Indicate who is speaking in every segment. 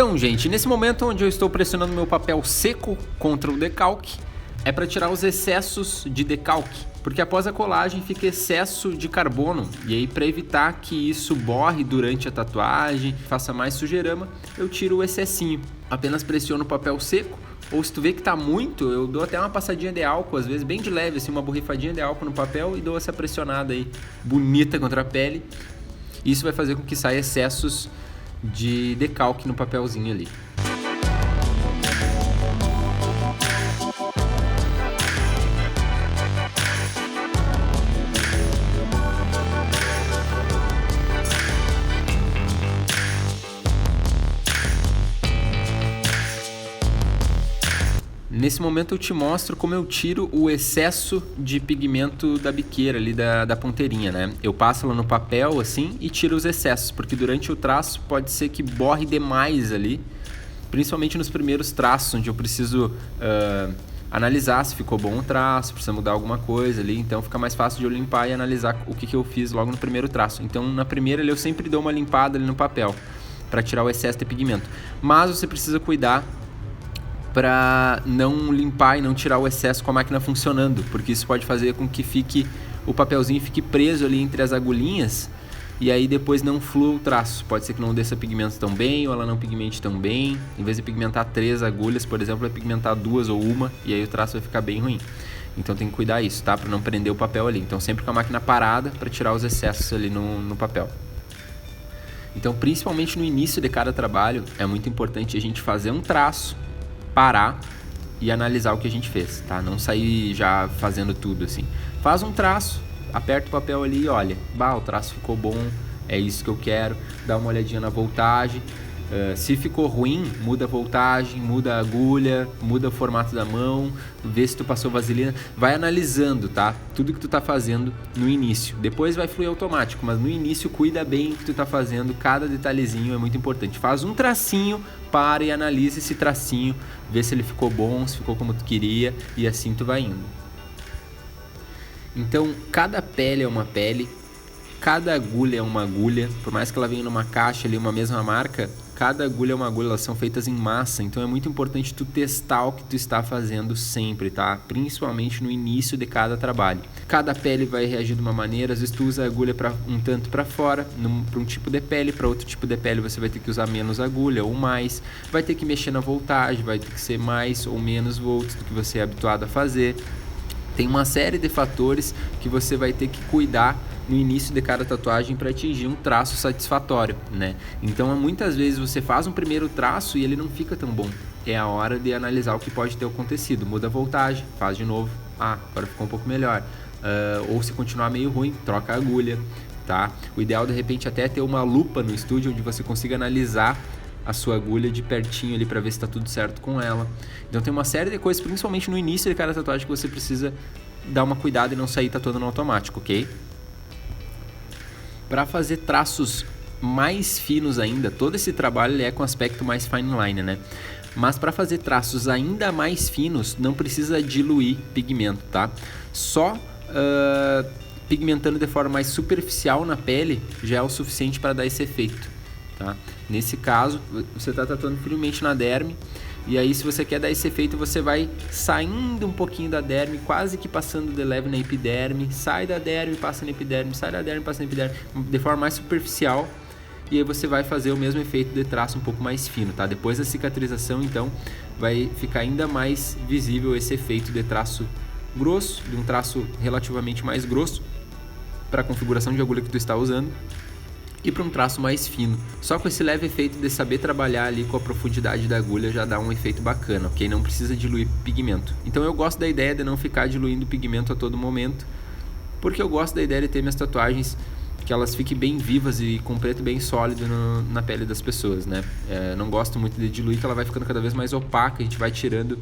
Speaker 1: Então, gente, nesse momento onde eu estou pressionando meu papel seco contra o decalque, é para tirar os excessos de decalque, porque após a colagem fica excesso de carbono, e aí para evitar que isso borre durante a tatuagem, faça mais sujeirama, eu tiro o excessinho. Apenas pressiono o papel seco, ou se tu vê que tá muito, eu dou até uma passadinha de álcool, às vezes bem de leve, assim, uma borrifadinha de álcool no papel e dou essa pressionada aí, bonita contra a pele. Isso vai fazer com que saia excessos de decalque no papelzinho ali. Nesse momento eu te mostro como eu tiro o excesso de pigmento da biqueira ali, da ponteirinha, né? Eu passo ela no papel assim e tiro os excessos, porque durante o traço pode ser que borre demais ali, principalmente nos primeiros traços, onde eu preciso analisar se ficou bom o traço, precisa mudar alguma coisa ali, então fica mais fácil de eu limpar e analisar o que eu fiz logo no primeiro traço. Então na primeira ali eu sempre dou uma limpada ali no papel, para tirar o excesso de pigmento. Mas você precisa cuidar para não limpar e não tirar o excesso com a máquina funcionando, porque isso pode fazer com que o papelzinho fique preso ali entre as agulhinhas e aí depois não flua o traço. Pode ser que não desça pigmento tão bem ou ela não pigmente tão bem. Em vez de pigmentar 3 agulhas, por exemplo, vai pigmentar 2 ou 1 e aí o traço vai ficar bem ruim. Então tem que cuidar isso, tá? Para não prender o papel ali. Então sempre com a máquina parada para tirar os excessos ali no papel. Então principalmente no início de cada trabalho é muito importante a gente fazer um traço, parar e analisar o que a gente fez, tá? Não sair já fazendo tudo assim. Faz um traço, aperta o papel ali e olha, o traço ficou bom, é isso que eu quero, dá uma olhadinha na voltagem. Se ficou ruim, muda a voltagem, muda a agulha, muda o formato da mão, vê se tu passou vaselina, vai analisando, tá? Tudo que tu tá fazendo no início. Depois vai fluir automático, mas no início cuida bem o que tu tá fazendo, cada detalhezinho é muito importante. Faz um tracinho, para e analisa esse tracinho, vê se ele ficou bom, se ficou como tu queria e assim tu vai indo. Então, cada pele é uma pele, cada agulha é uma agulha, por mais que ela venha numa caixa ali, uma mesma marca, cada agulha é uma agulha, elas são feitas em massa, então é muito importante tu testar o que tu está fazendo sempre, tá? Principalmente no início de cada trabalho. Cada pele vai reagir de uma maneira, às vezes tu usa a agulha um tanto para fora, para um tipo de pele, para outro tipo de pele você vai ter que usar menos agulha ou mais, vai ter que mexer na voltagem, vai ter que ser mais ou menos volts do que você é habituado a fazer. Tem uma série de fatores que você vai ter que cuidar no início de cada tatuagem para atingir um traço satisfatório, né? Então, muitas vezes você faz um primeiro traço e ele não fica tão bom. É a hora de analisar o que pode ter acontecido. Muda a voltagem, faz de novo. Agora ficou um pouco melhor. Ou se continuar meio ruim, troca a agulha, tá? O ideal, de repente, até é ter uma lupa no estúdio onde você consiga analisar a sua agulha de pertinho ali para ver se está tudo certo com ela. Então tem uma série de coisas, principalmente no início de cada tatuagem, que você precisa dar uma cuidado e não sair tatuando no automático, ok? Para fazer traços mais finos ainda, todo esse trabalho ele é com aspecto mais fine line, né? Mas para fazer traços ainda mais finos, não precisa diluir pigmento, tá? Só pigmentando de forma mais superficial na pele já é o suficiente para dar esse efeito, tá? Nesse caso, você está tatuando friamente na derme, e aí se você quer dar esse efeito, você vai saindo um pouquinho da derme, quase que passando de leve na epiderme, sai da derme, passa na epiderme, sai da derme, passa na epiderme, de forma mais superficial, e aí você vai fazer o mesmo efeito de traço um pouco mais fino, tá? Depois da cicatrização, então, vai ficar ainda mais visível esse efeito de traço grosso, de um traço relativamente mais grosso, para a configuração de agulha que tu está usando, e para um traço mais fino. Só com esse leve efeito de saber trabalhar ali com a profundidade da agulha já dá um efeito bacana, ok? Não precisa diluir pigmento. Então eu gosto da ideia de não ficar diluindo pigmento a todo momento, porque eu gosto da ideia de ter minhas tatuagens que elas fiquem bem vivas e com preto bem sólido na pele das pessoas, né? Não gosto muito de diluir, que ela vai ficando cada vez mais opaca, a gente vai tirando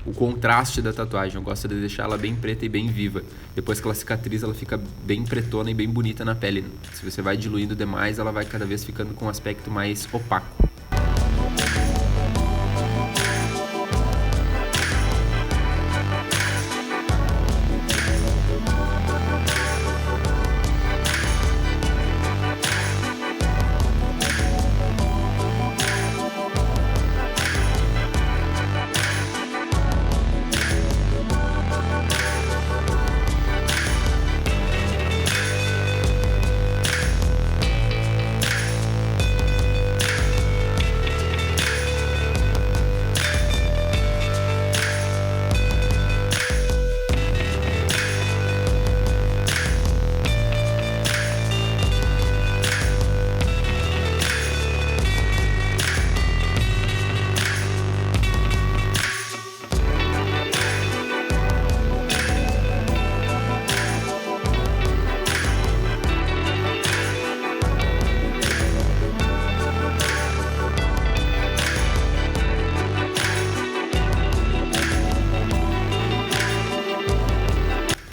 Speaker 1: o contraste da tatuagem. Eu gosto de deixar ela bem preta e bem viva. Depois que ela cicatriza, ela fica bem pretona e bem bonita na pele. Se você vai diluindo demais, ela vai cada vez ficando com um aspecto mais opaco.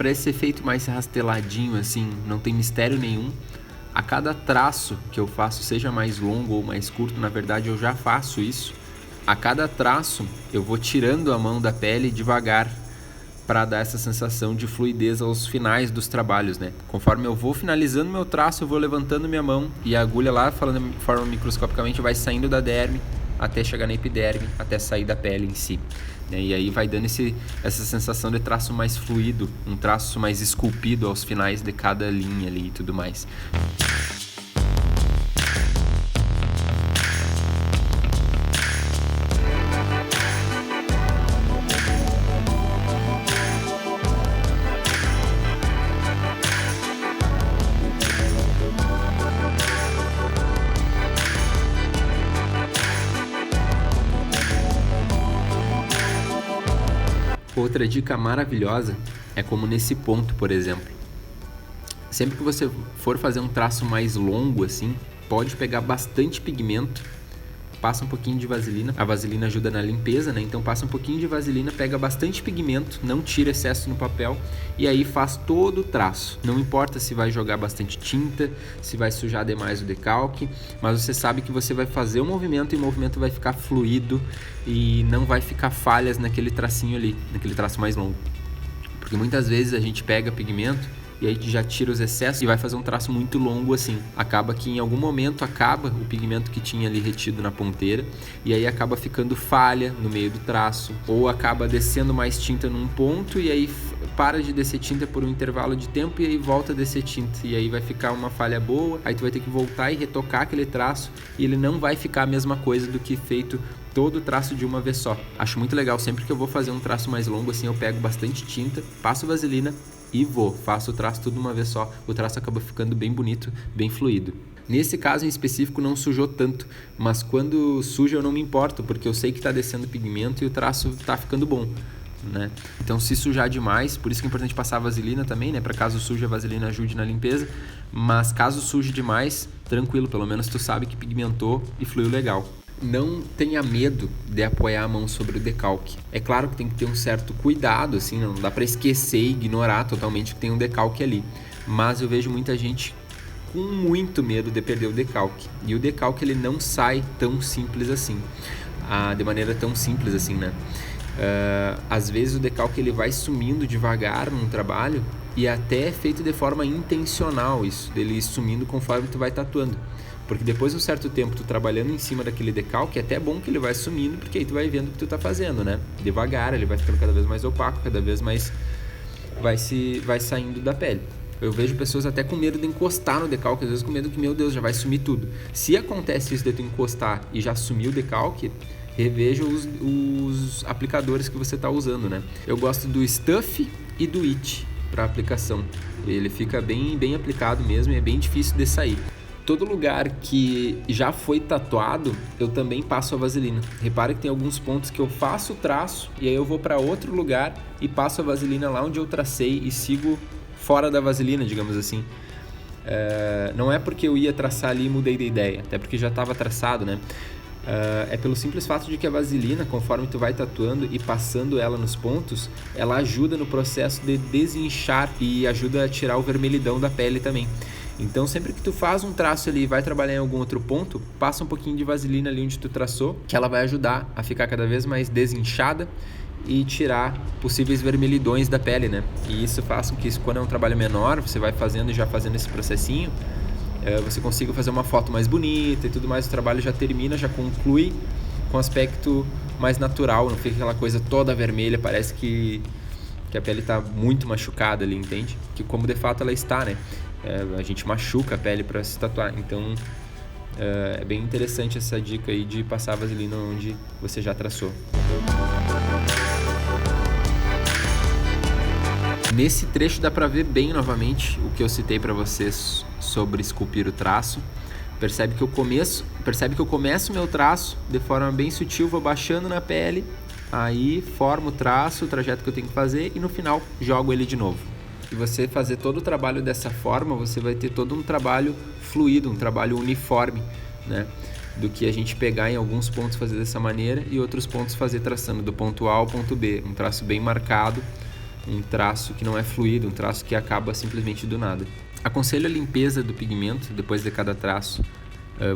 Speaker 1: para esse efeito mais rasteladinho, assim, não tem mistério nenhum, a cada traço que eu faço, seja mais longo ou mais curto, na verdade eu já faço isso, a cada traço eu vou tirando a mão da pele devagar para dar essa sensação de fluidez aos finais dos trabalhos, né? Conforme eu vou finalizando meu traço, eu vou levantando minha mão e a agulha lá, falando de forma microscopicamente, vai saindo da derme até chegar na epiderme, até sair da pele em si. E aí vai dando essa sensação de traço mais fluido, um traço mais esculpido aos finais de cada linha ali e tudo mais. Outra dica maravilhosa é como nesse ponto, por exemplo. Sempre que você for fazer um traço mais longo assim, pode pegar bastante pigmento, passa um pouquinho de vaselina. A vaselina ajuda na limpeza, né? Então passa um pouquinho de vaselina, pega bastante pigmento, não tira excesso no papel e aí faz todo o traço. Não importa se vai jogar bastante tinta, se vai sujar demais o decalque, mas você sabe que você vai fazer o movimento e o movimento vai ficar fluido e não vai ficar falhas naquele tracinho ali, naquele traço mais longo. Porque muitas vezes a gente pega pigmento e aí já tira os excessos e vai fazer um traço muito longo assim. Acaba que em algum momento acaba o pigmento que tinha ali retido na ponteira e aí acaba ficando falha no meio do traço, ou acaba descendo mais tinta num ponto e aí para de descer tinta por um intervalo de tempo e aí volta a descer tinta e aí vai ficar uma falha boa, aí tu vai ter que voltar e retocar aquele traço e ele não vai ficar a mesma coisa do que feito todo o traço de uma vez só. Acho muito legal, sempre que eu vou fazer um traço mais longo assim, eu pego bastante tinta, passo vaselina e faço o traço tudo de uma vez só. O traço acaba ficando bem bonito, bem fluido. Nesse caso em específico não sujou tanto, mas quando suja eu não me importo, porque eu sei que está descendo pigmento e o traço está ficando bom, né? Então se sujar demais, por isso que é importante passar a vaselina também, né? Para caso suje, a vaselina ajude na limpeza, mas caso suje demais, tranquilo, pelo menos tu sabe que pigmentou e fluiu legal. Não tenha medo de apoiar a mão sobre o decalque. É claro que tem que ter um certo cuidado, assim, não dá para esquecer e ignorar totalmente que tem um decalque ali. Mas eu vejo muita gente com muito medo de perder o decalque. E o decalque ele não sai tão simples assim, de maneira tão simples assim, né? Às vezes o decalque ele vai sumindo devagar num trabalho e até é feito de forma intencional isso, dele ir sumindo conforme tu vai tatuando. Porque depois de um certo tempo tu trabalhando em cima daquele decalque, é até bom que ele vai sumindo, porque aí tu vai vendo o que tu tá fazendo, né? Devagar, ele vai ficando cada vez mais opaco, cada vez mais vai saindo da pele. Eu vejo pessoas até com medo de encostar no decalque, às vezes com medo que, meu Deus, já vai sumir tudo. Se acontece isso de tu encostar e já sumir o decalque, reveja os aplicadores que você tá usando, né? Eu gosto do Stuff e do It para aplicação. Ele fica bem aplicado mesmo e é bem difícil de sair. Todo lugar que já foi tatuado, eu também passo a vaselina. Repare que tem alguns pontos que eu faço o traço e aí eu vou para outro lugar e passo a vaselina lá onde eu tracei e sigo fora da vaselina, digamos assim. Não é porque eu ia traçar ali e mudei de ideia, até porque já estava traçado, né? É pelo simples fato de que a vaselina, conforme tu vai tatuando e passando ela nos pontos, ela ajuda no processo de desinchar e ajuda a tirar o vermelhidão da pele também. Então sempre que tu faz um traço ali e vai trabalhar em algum outro ponto, passa um pouquinho de vaselina ali onde tu traçou, que ela vai ajudar a ficar cada vez mais desinchada e tirar possíveis vermelhidões da pele, né? E isso faz com que, quando é um trabalho menor, você vai fazendo e já fazendo esse processinho, você consiga fazer uma foto mais bonita e tudo mais, o trabalho já termina, já conclui com aspecto mais natural, não fica aquela coisa toda vermelha, parece que a pele está muito machucada ali, entende? Que como de fato ela está, né? A gente machuca a pele para se tatuar, então é bem interessante essa dica aí de passar a vaselina onde você já traçou. Nesse trecho dá para ver bem novamente o que eu citei para vocês sobre esculpir o traço. Percebe que eu começo o meu traço de forma bem sutil, vou baixando na pele, aí formo o traço, o trajeto que eu tenho que fazer e no final jogo ele de novo. Se você fazer todo o trabalho dessa forma, você vai ter todo um trabalho fluido, um trabalho uniforme, né? Do que a gente pegar em alguns pontos fazer dessa maneira e outros pontos fazer traçando do ponto A ao ponto B, um traço bem marcado, um traço que não é fluido, um traço que acaba simplesmente do nada. Aconselho a limpeza do pigmento depois de cada traço,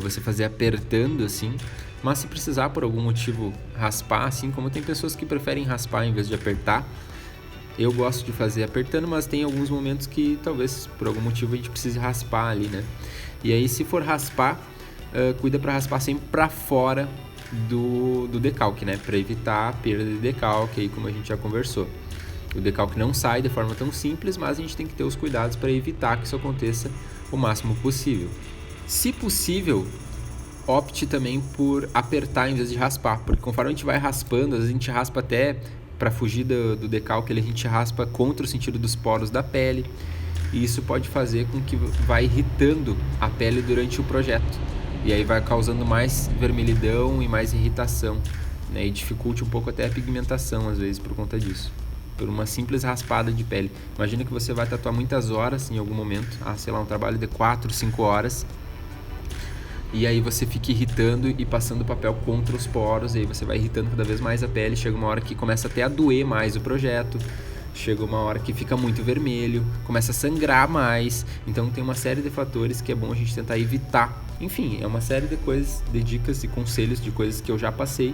Speaker 1: você fazer apertando assim, mas se precisar por algum motivo raspar, assim como tem pessoas que preferem raspar em vez de apertar, eu gosto de fazer apertando, mas tem alguns momentos que talvez por algum motivo a gente precise raspar ali, né? E aí se for raspar, cuida para raspar sempre para fora do decalque, né? Para evitar a perda de decalque, aí como a gente já conversou. O decalque não sai de forma tão simples, mas a gente tem que ter os cuidados para evitar que isso aconteça o máximo possível. Se possível, opte também por apertar em vez de raspar, porque conforme a gente vai raspando, às vezes a gente raspa até para fugir do decalque, a gente raspa contra o sentido dos poros da pele, e isso pode fazer com que vai irritando a pele durante o projeto, e aí vai causando mais vermelhidão e mais irritação, né? E dificulte um pouco até a pigmentação às vezes por conta disso, por uma simples raspada de pele. Imagina que você vai tatuar muitas horas em algum momento, sei lá, um trabalho de 4, 5 horas, e aí você fica irritando e passando o papel contra os poros, e aí você vai irritando cada vez mais a pele, chega uma hora que começa até a doer mais o projeto, chega uma hora que fica muito vermelho, começa a sangrar mais, então tem uma série de fatores que é bom a gente tentar evitar. Enfim, é uma série de coisas, de dicas e conselhos de coisas que eu já passei,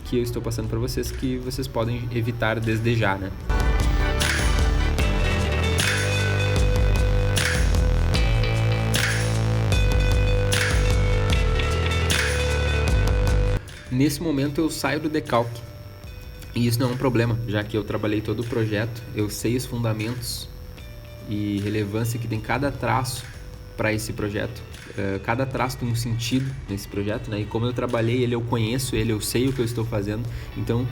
Speaker 1: que eu estou passando para vocês, que vocês podem evitar desde já, né? Nesse momento eu saio do decalque, e isso não é um problema, já que eu trabalhei todo o projeto, eu sei os fundamentos e relevância que tem cada traço para esse projeto. Cada traço tem um sentido nesse projeto, né? E como eu trabalhei ele, eu conheço ele, eu sei o que eu estou fazendo, então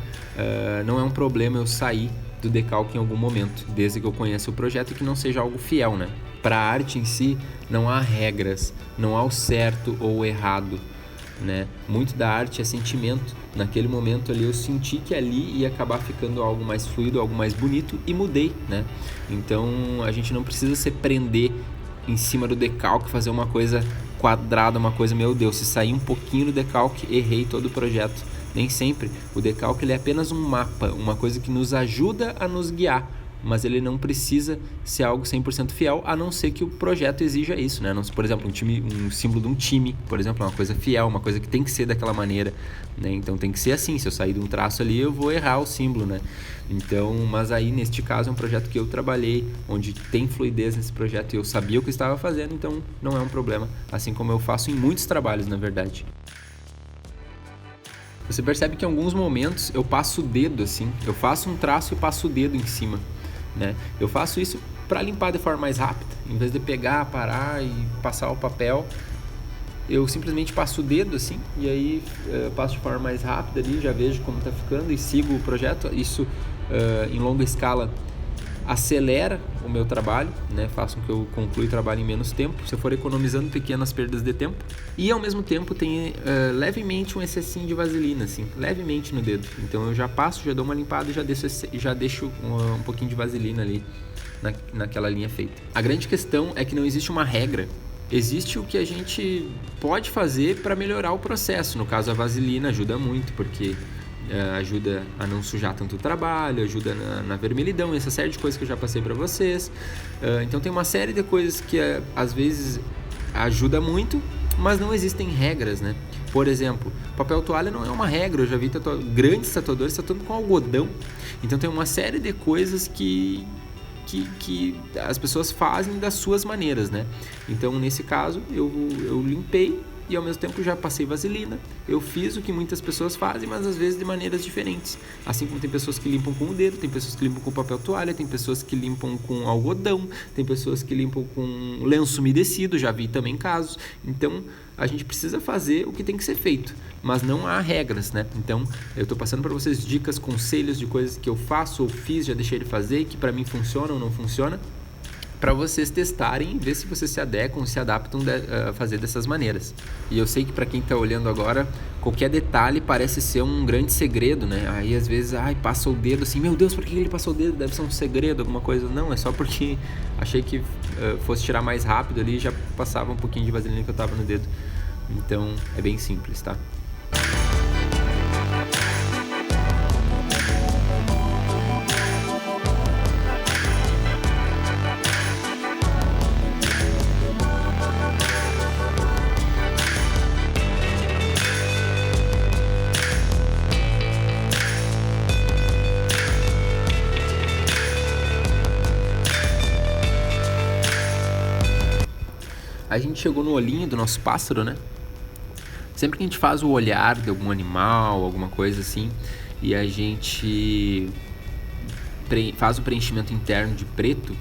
Speaker 1: não é um problema eu sair do decalque em algum momento, desde que eu conheça o projeto e que não seja algo fiel, né? Para a arte em si, não há regras, não há o certo ou o errado, né? Muito da arte é sentimento. Naquele momento ali eu senti que ali ia acabar ficando algo mais fluido, algo mais bonito, e mudei, né? Então a gente não precisa se prender em cima do decalque, fazer uma coisa quadrada, uma coisa, meu Deus, se sair um pouquinho do decalque, errei todo o projeto. Nem sempre. O decalque ele é apenas um mapa, uma coisa que nos ajuda a nos guiar, mas ele não precisa ser algo 100% fiel, a não ser que o projeto exija isso, né? Por exemplo, um símbolo de um time, por exemplo, é uma coisa fiel, uma coisa que tem que ser daquela maneira, né? Então tem que ser assim, se eu sair de um traço ali, eu vou errar o símbolo, né? Então, mas aí, neste caso, é um projeto que eu trabalhei, onde tem fluidez nesse projeto e eu sabia o que eu estava fazendo, então não é um problema, assim como eu faço em muitos trabalhos, na verdade. Você percebe que em alguns momentos eu passo o dedo assim, eu faço um traço e passo o dedo em cima, né? Eu faço isso para limpar de forma mais rápida, em vez de pegar, parar e passar o papel, eu simplesmente passo o dedo assim, e aí passo de forma mais rápida ali, já vejo como está ficando e sigo o projeto. Isso em longa escala acelera o meu trabalho, né? Faz com que eu conclua o trabalho em menos tempo, se eu for economizando pequenas perdas de tempo, e ao mesmo tempo tem levemente um excessinho de vaselina, assim, levemente no dedo. Então eu já passo, já dou uma limpada e já deixo um pouquinho de vaselina ali naquela linha feita. A grande questão é que não existe uma regra. Existe o que a gente pode fazer para melhorar o processo. No caso, a vaselina ajuda muito, porque ajuda a não sujar tanto o trabalho, ajuda na vermelhidão, essa série de coisas que eu já passei para vocês. Então tem uma série de coisas que às vezes ajuda muito, mas não existem regras, né? Por exemplo, papel toalha não é uma regra. Eu já vi grandes tatuadores tatuando com algodão. Então tem uma série de coisas que as pessoas fazem das suas maneiras, né? Então nesse caso eu limpei e ao mesmo tempo já passei vaselina. Eu fiz o que muitas pessoas fazem, mas às vezes de maneiras diferentes. Assim como tem pessoas que limpam com o dedo, tem pessoas que limpam com papel toalha, tem pessoas que limpam com algodão, tem pessoas que limpam com lenço umedecido, já vi também casos. Então a gente precisa fazer o que tem que ser feito, mas não há regras, né? Então eu estou passando para vocês dicas, conselhos de coisas que eu faço ou fiz, já deixei de fazer, que para mim funciona ou não funciona, para vocês testarem e ver se vocês se adequam, se adaptam a fazer dessas maneiras. E eu sei que para quem está olhando agora, qualquer detalhe parece ser um grande segredo, né? Aí às vezes, passa o dedo assim, meu Deus, por que ele passou o dedo? Deve ser um segredo, alguma coisa. Não, é só porque achei que fosse tirar mais rápido ali e já passava um pouquinho de vaselina que eu tava no dedo. Então é bem simples, tá? a gente chegou no olhinho do nosso pássaro, né? Sempre que a gente faz o olhar de algum animal, alguma coisa assim, e a gente faz o preenchimento interno de preto,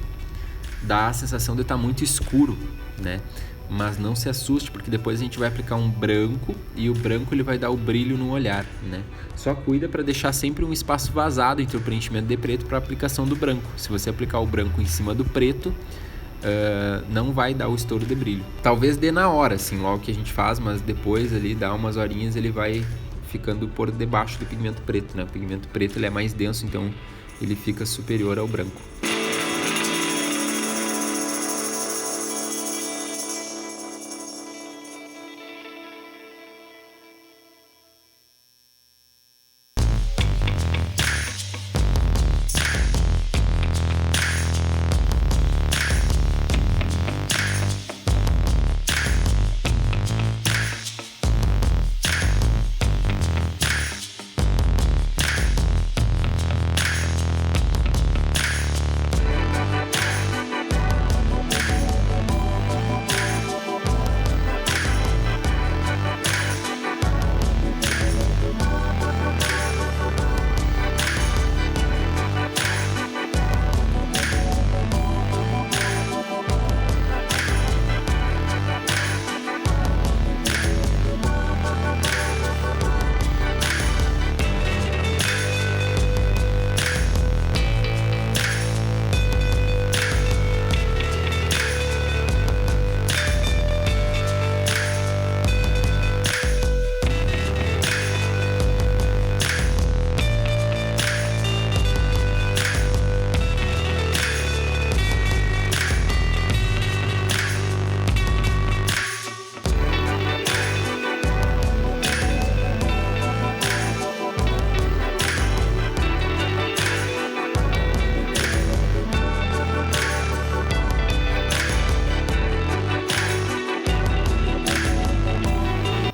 Speaker 1: dá a sensação de estar muito escuro, né? Mas não se assuste, porque depois a gente vai aplicar um branco e o branco ele vai dar o brilho no olhar, né? Só cuida para deixar sempre um espaço vazado entre o preenchimento de preto para a aplicação do branco. Se você aplicar o branco em cima do preto, não vai dar o estouro de brilho. Talvez dê na hora, assim, logo que a gente faz, mas depois ali, dá umas horinhas, ele vai ficando por debaixo do pigmento preto, né? O pigmento preto ele é mais denso, então ele fica superior ao branco.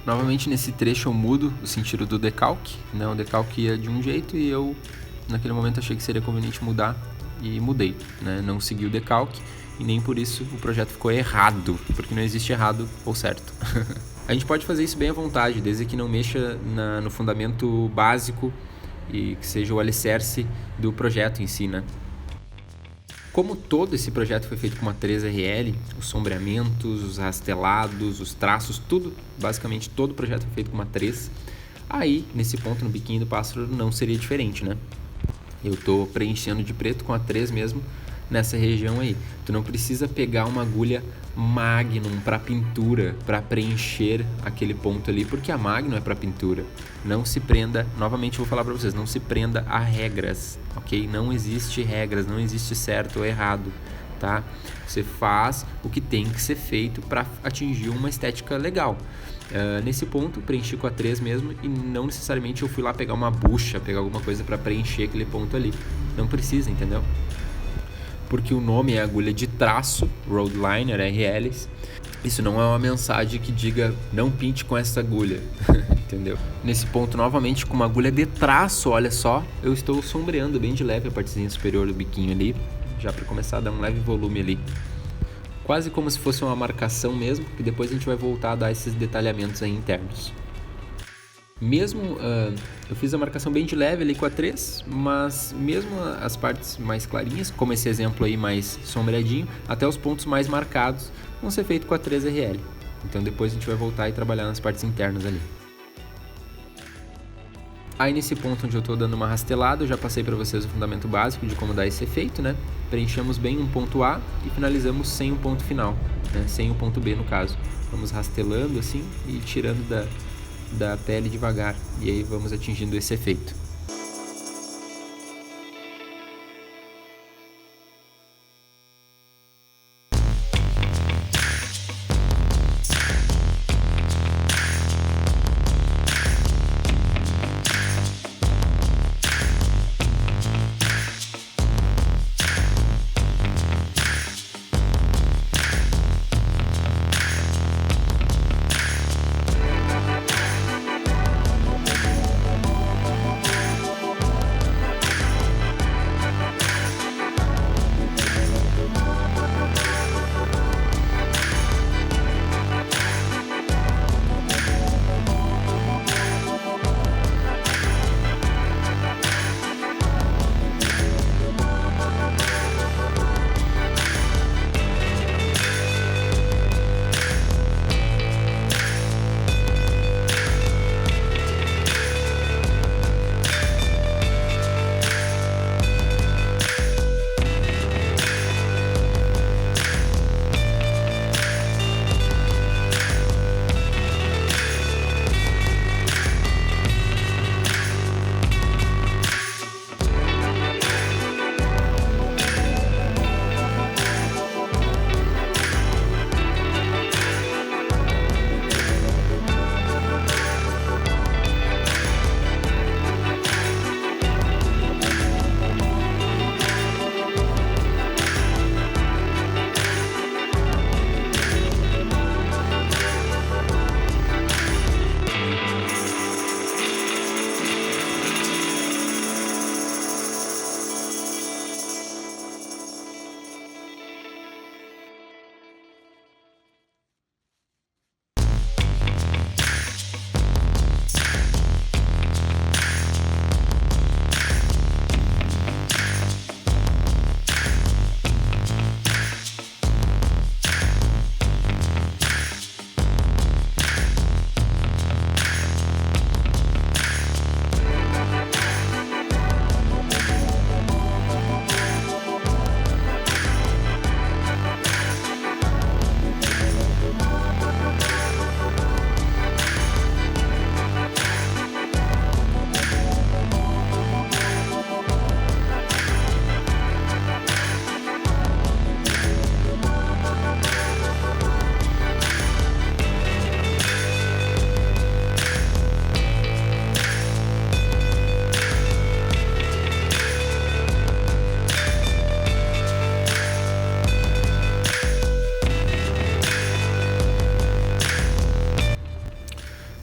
Speaker 1: Novamente nesse trecho eu mudo o sentido do decalque, né? O decalque ia de um jeito e eu naquele momento achei que seria conveniente mudar e mudei, né? Não segui o decalque e nem por isso o projeto ficou errado, porque não existe errado ou certo. A gente pode fazer isso bem à vontade, desde que não mexa no fundamento básico e que seja o alicerce do projeto em si, né? Como todo esse projeto foi feito com uma 3RL, os sombreamentos, os rastelados, os traços, tudo, basicamente todo o projeto foi feito com uma 3, aí nesse ponto no biquinho do pássaro não seria diferente, né? Eu tô preenchendo de preto com a 3 mesmo nessa região aí. Tu não precisa pegar uma agulha Magnum para pintura, para preencher aquele ponto ali, porque a Magnum é para pintura. Não se prenda, novamente eu vou falar para vocês, não se prenda a regras, ok? Não existe regras, não existe certo ou errado, tá? Você faz o que tem que ser feito para atingir uma estética legal. Nesse ponto, preenchi com a 3 mesmo e não necessariamente eu fui lá pegar uma bucha, pegar alguma coisa para preencher aquele ponto ali. Não precisa, entendeu? Porque o nome é agulha de traço, Roadliner, RLs. Isso não é uma mensagem que diga não pinte com essa agulha, entendeu? Nesse ponto, novamente, com uma agulha de traço, olha só, eu estou sombreando bem de leve a partezinha superior do biquinho ali, já para começar a dar um leve volume ali. Quase como se fosse uma marcação mesmo, que depois a gente vai voltar a dar esses detalhamentos aí internos. Mesmo, eu fiz a marcação bem de leve ali com a 3, mas mesmo as partes mais clarinhas, como esse exemplo aí mais sombreadinho, até os pontos mais marcados vão ser feitos com a 3RL. Então depois a gente vai voltar e trabalhar nas partes internas ali. Aí nesse ponto onde eu estou dando uma rastelada, eu já passei para vocês o fundamento básico de como dar esse efeito, né? Preenchemos bem um ponto A e finalizamos sem o ponto final, né? Sem o ponto B no caso. Vamos rastelando assim e tirando da pele devagar, e aí vamos atingindo esse efeito.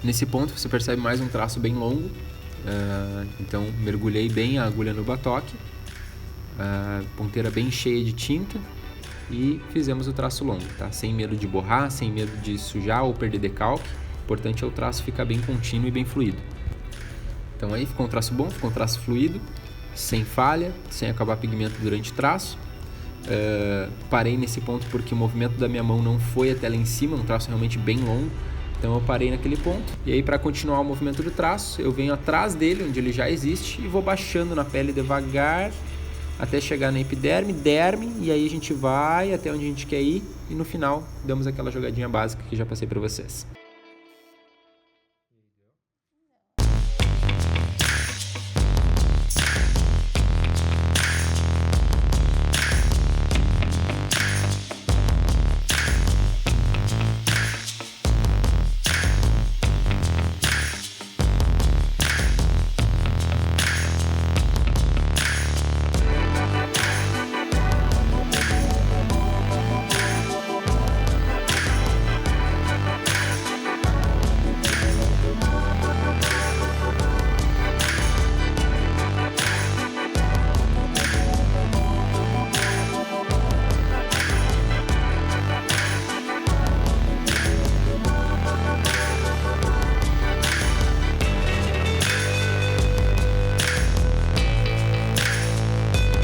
Speaker 1: Nesse ponto você percebe mais um traço bem longo, então mergulhei bem a agulha no batoque, ponteira bem cheia de tinta e fizemos o traço longo, tá? Sem medo de borrar, sem medo de sujar ou perder decalque. O importante é o traço ficar bem contínuo e bem fluido. Então aí ficou um traço bom, ficou um traço fluido, sem falha, sem acabar pigmento durante o traço. Parei nesse ponto porque o movimento da minha mão não foi até lá em cima, um traço realmente bem longo. Então eu parei naquele ponto. E aí, para continuar o movimento do traço, eu venho atrás dele, onde ele já existe, e vou baixando na pele devagar até chegar na epiderme, derme, e aí a gente vai até onde a gente quer ir e no final damos aquela jogadinha básica que já passei para vocês.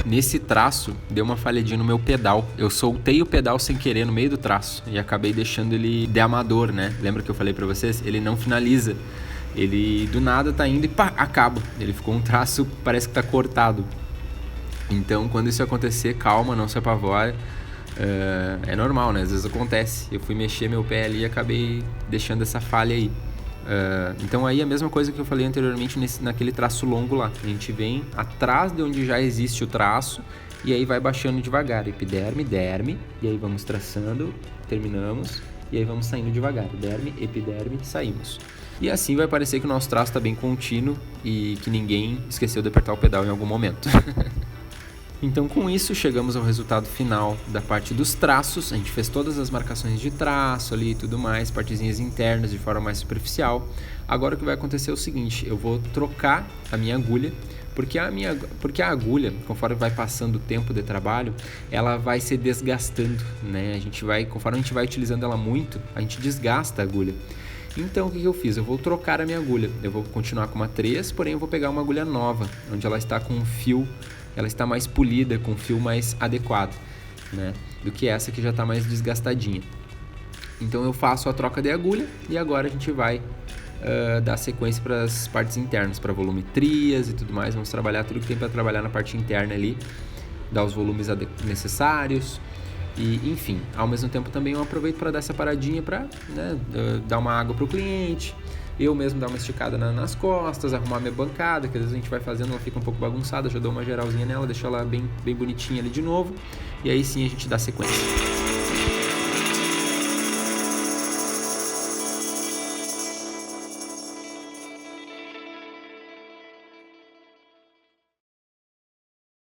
Speaker 1: Nesse traço, deu uma falhadinha no meu pedal. Eu soltei o pedal sem querer no meio do traço e acabei deixando ele de amador, né? Lembra que eu falei pra vocês? Ele não finaliza. Ele do nada tá indo e pá, acaba. Ele ficou um traço, parece que tá cortado. Então, quando isso acontecer, calma, não se apavore. É normal, né? Às vezes acontece. Eu fui mexer meu pé ali e acabei deixando essa falha aí. Então aí a mesma coisa que eu falei anteriormente naquele traço longo lá. A gente vem atrás de onde já existe o traço e aí vai baixando devagar. Epiderme, derme, e aí vamos traçando, terminamos, e aí vamos saindo devagar. Derme, epiderme, saímos. E assim vai parecer que o nosso traço está bem contínuo e que ninguém esqueceu de apertar o pedal em algum momento. Então com isso chegamos ao resultado final da parte dos traços. A gente fez todas as marcações de traço ali e tudo mais, partezinhas internas de forma mais superficial. Agora o que vai acontecer é o seguinte, eu vou trocar a minha agulha, porque a agulha, conforme vai passando o tempo de trabalho, ela vai se desgastando, né? Conforme a gente vai utilizando ela muito, a gente desgasta a agulha. Então o que eu fiz? Eu vou trocar a minha agulha. Eu vou continuar com uma 3, porém eu vou pegar uma agulha nova, onde ela está com um fio, ela está mais polida, com um fio mais adequado, né? Do que essa que já está mais desgastadinha. Então eu faço a troca de agulha e agora a gente vai dar sequência para as partes internas, para volumetrias e tudo mais. Vamos trabalhar tudo que tem para trabalhar na parte interna ali, dar os volumes necessários. E, enfim, ao mesmo tempo também eu aproveito para dar essa paradinha para, né, dar uma água para o cliente, eu mesmo dar uma esticada nas costas, arrumar minha bancada, que às vezes a gente vai fazendo, ela fica um pouco bagunçada, já dou uma geralzinha nela, deixo ela bem bonitinha ali de novo, e aí sim a gente dá sequência.